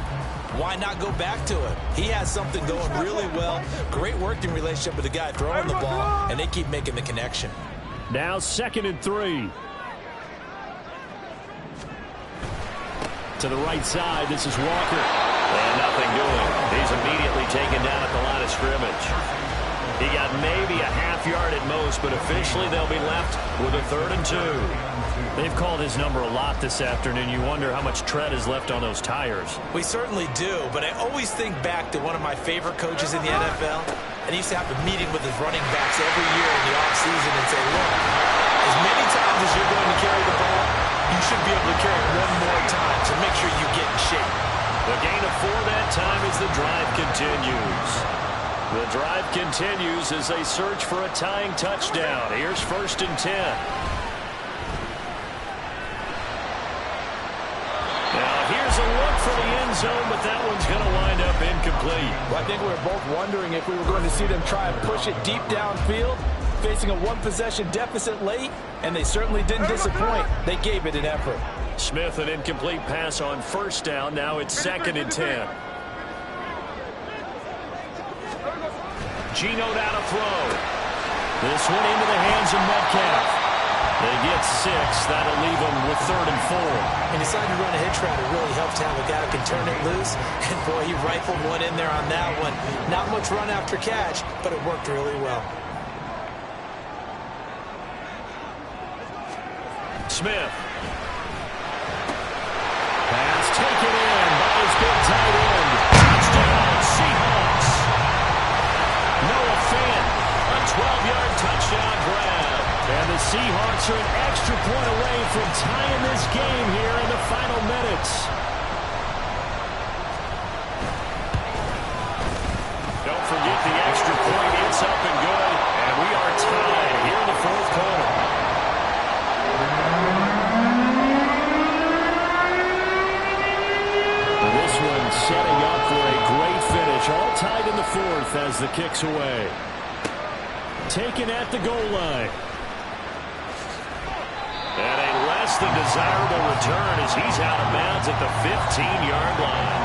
why not go back to it? He has something going really well. Great working relationship with the guy throwing the ball, and they keep making the connection. Now 2nd and 3. To the right side, this is Walker. And nothing doing. He's immediately taken down at the line of scrimmage. He got maybe a half yard at most, but officially they'll be left with a 3rd and 2. They've called his number a lot this afternoon. You wonder how much tread is left on those tires. We certainly do, but I always think back to one of my favorite coaches in the NFL, and he used to have a meeting with his running backs every year in the offseason and say, look, as many times as you're going to carry the ball, you should be able to carry it one more time, so make sure you get in shape. The gain of 4 that time as the drive continues. The drive continues as they search for a tying touchdown. Here's 1st and 10. Now here's a look for the end zone, but that one's going to wind up incomplete. Well, I think we were both wondering if we were going to see them try and push it deep downfield, facing a one-possession deficit late, and they certainly didn't disappoint. They gave it an effort. Smith, an incomplete pass on 1st down. Now it's 2nd and 10. Geno down to throw. This one into the hands of Metcalf. They get 6. That'll leave them with 3rd and 4. And decided to run a hitch route. It really helps to have a guy who can turn it loose. And, boy, he rifled one in there on that one. Not much run after catch, but it worked really well. Smith. Pass taken in by his big tight end. Touchdown, Seahawks. Noah Fant, a 12-yard touchdown grab. And the Seahawks are an extra point away from tying this game here in the final minutes. Don't forget the extra point. It's up and good. And we are tied here in the 4th quarter. This one setting up for a great finish. All tied in the 4th as the kick's away. Taken at the goal line. And a less than desirable return as he's out of bounds at the 15-yard line.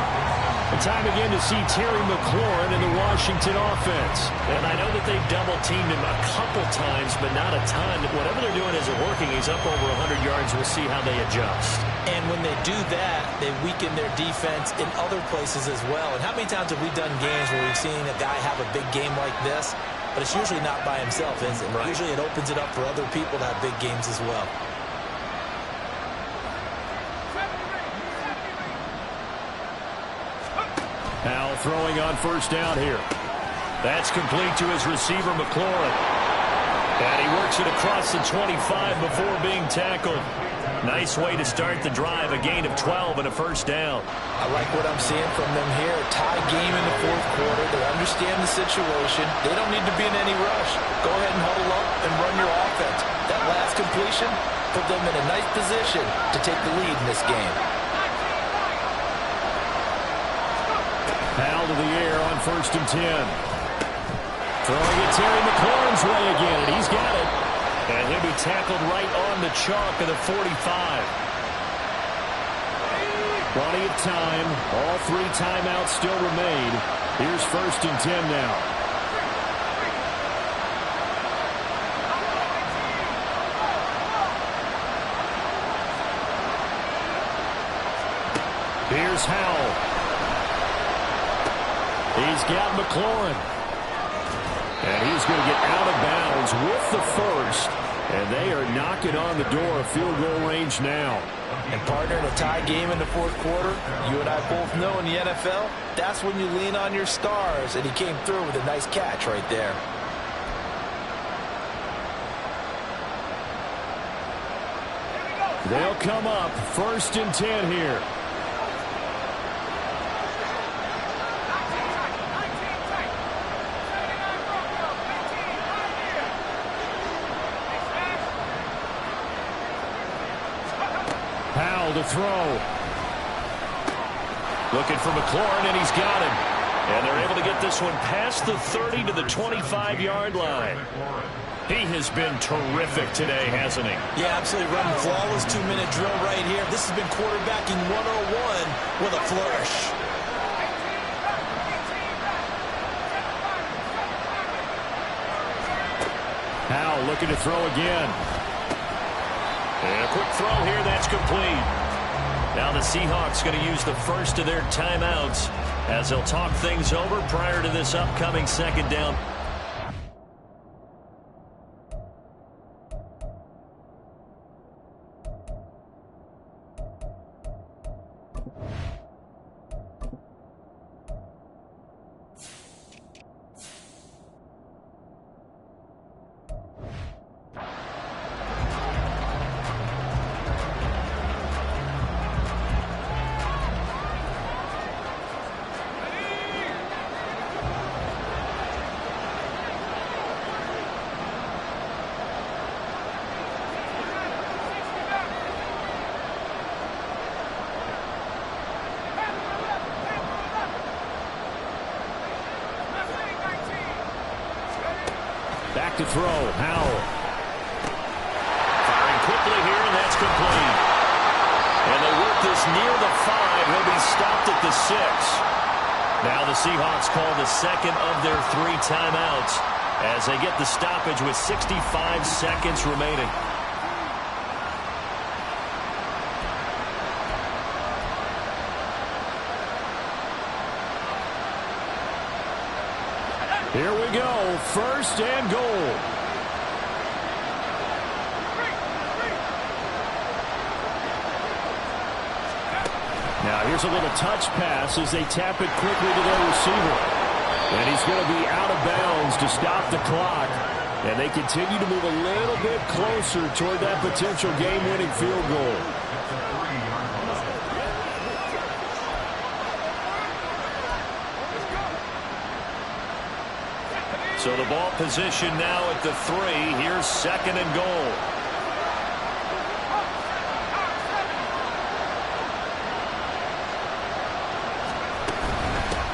And time again to see Terry McLaurin in the Washington offense. And I know that they've double-teamed him a couple times, but not a ton. Whatever they're doing isn't working. He's up over 100 yards. We'll see how they adjust. And when they do that, they weaken their defense in other places as well. And how many times have we done games where we've seen a guy have a big game like this, but it's usually not by himself, is it? Right. Usually it opens it up for other people to have big games as well. Now throwing on first down here. That's complete to his receiver, McLaurin. And he works it across the 25 before being tackled. Nice way to start the drive, a gain of 12 and a first down. I like what I'm seeing from them here. A tie game in the fourth quarter. They understand the situation. They don't need to be in any rush. Go ahead and huddle up and run your offense. That last completion put them in a nice position to take the lead in this game. Foul to the air on first and 10. Throwing it Terry McLaurin's way again, and he's got it. And he'll be tackled right on the chalk of the 45. Plenty of time. All 3 timeouts still remain. Here's first and 10 now. Here's Howell. He's got McLaurin. And he's going to get out of bounds with the first. And they are knocking on the door of field goal range now. And partner, in a tie game in the fourth quarter, you and I both know in the NFL, that's when you lean on your stars. And he came through with a nice catch right there. They'll come up first and 10 here. To throw. Looking for McLaurin, and he's got him. And they're able to get this one past the 30 to the 25-yard line. He has been terrific today, hasn't he? Yeah, absolutely. Running flawless 2-minute drill right here. This has been quarterbacking 101 with a flourish. Howell looking to throw again. And a quick throw here, that's complete. Now the Seahawks going to use the first of their timeouts as they'll talk things over prior to this upcoming second down. Back to throw. Howell. Firing quickly here, and that's complete. And they work this near the 5. He'll be stopped at the 6. Now the Seahawks call the second of their 3 timeouts as they get the stoppage with 65 seconds remaining. Here we go, first and goal. Now here's a little touch pass as they tap it quickly to their receiver. And he's going to be out of bounds to stop the clock. And they continue to move a little bit closer toward that potential game-winning field goal. So the ball position now at the 3. Here's second and goal.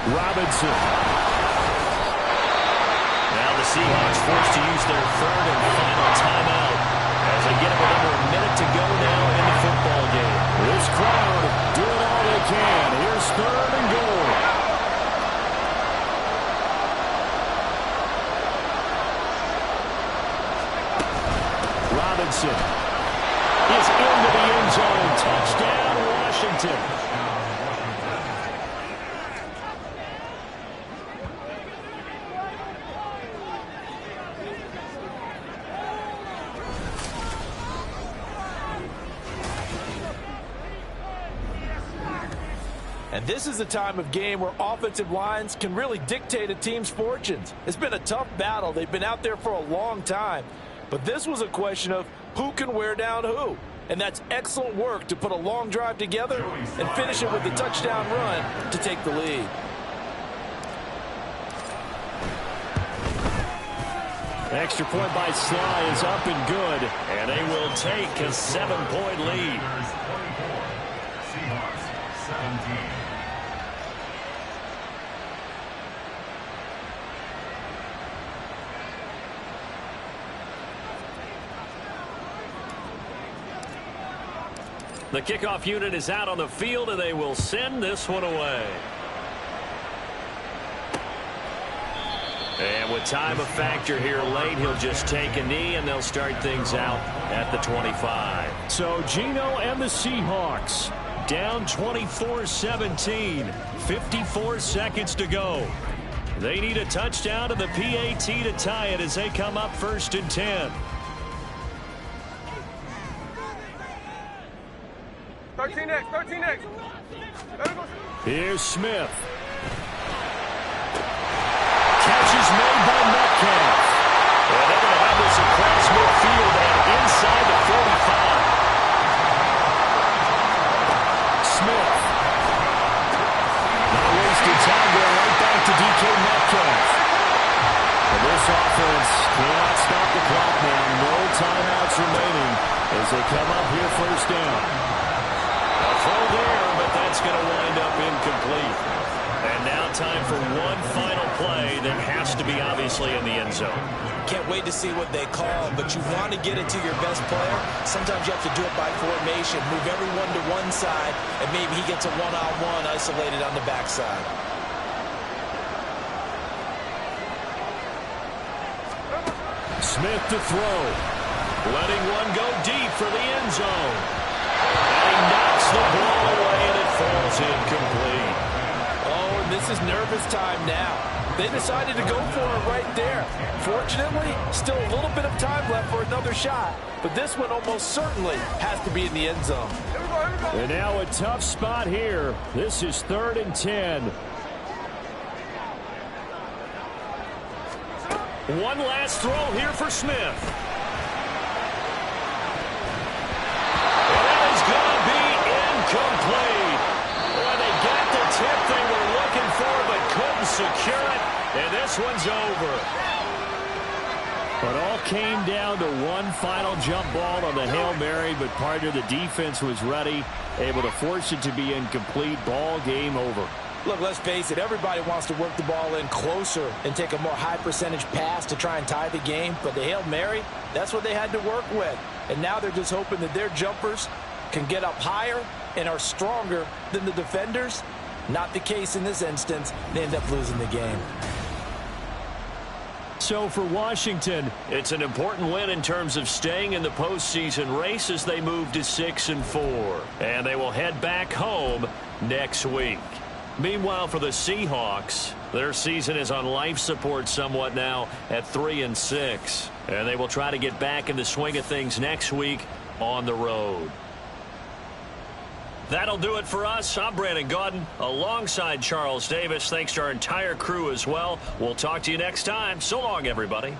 Robinson. Now the Seahawks forced to use their third and final timeout as they get up under a minute to go now in the football game. This crowd doing all they can. Here's third and goal. Robinson is into the end zone. Touchdown, Washington. And this is the time of game where offensive lines can really dictate a team's fortunes. It's been a tough battle. They've been out there for a long time. But this was a question of who can wear down who. And that's excellent work to put a long drive together and finish it with a touchdown run to take the lead. Extra point by Sly is up and good. And they will take a 7-point lead. Seahawks 17. The kickoff unit is out on the field, and they will send this one away. And with time a factor here late, he'll just take a knee, and they'll start things out at the 25. So Geno and the Seahawks down 24-17. 54 seconds to go. They need a touchdown to the PAT to tie it as they come up 1st and 10. 13X, 13X. Here's Smith. Catch is made by Metcalf. And they're going to have this across midfield and inside the 45. Smith. Not wasting time, going right back to DK Metcalf. And this offense cannot stop the clock now. No timeouts remaining as they come up here 1st down. A throw there, but that's going to wind up incomplete. And now time for one final play that has to be obviously in the end zone. Can't wait to see what they call, but you want to get it to your best player. Sometimes you have to do it by formation. Move everyone to one side, and maybe he gets a one-on-one isolated on the backside. Smith to throw. Letting one go deep for the end zone. And he knocks the ball away, and it falls incomplete. Oh, and this is nervous time now. They decided to go for it right there. Fortunately, still a little bit of time left for another shot. But this one almost certainly has to be in the end zone. And now a tough spot here. This is 3rd and 10. One last throw here for Smith. And that is going to be incomplete. Well, they got the tip they were looking for, but couldn't secure it. And this one's over. But all came down to one final jump ball on the Hail Mary, but part of the defense was ready, able to force it to be incomplete. Ball game over. Look, let's face it, everybody wants to work the ball in closer and take a more high-percentage pass to try and tie the game. But the Hail Mary, that's what they had to work with. And now they're just hoping that their jumpers can get up higher and are stronger than the defenders. Not the case in this instance. They end up losing the game. So for Washington, it's an important win in terms of staying in the postseason race as they move to 6-4. And they will head back home next week. Meanwhile, for the Seahawks, their season is on life support somewhat now at 3-6. And they will try to get back in the swing of things next week on the road. That'll do it for us. I'm Brandon Gaudin alongside Charles Davis. Thanks to our entire crew as well. We'll talk to you next time. So long, everybody.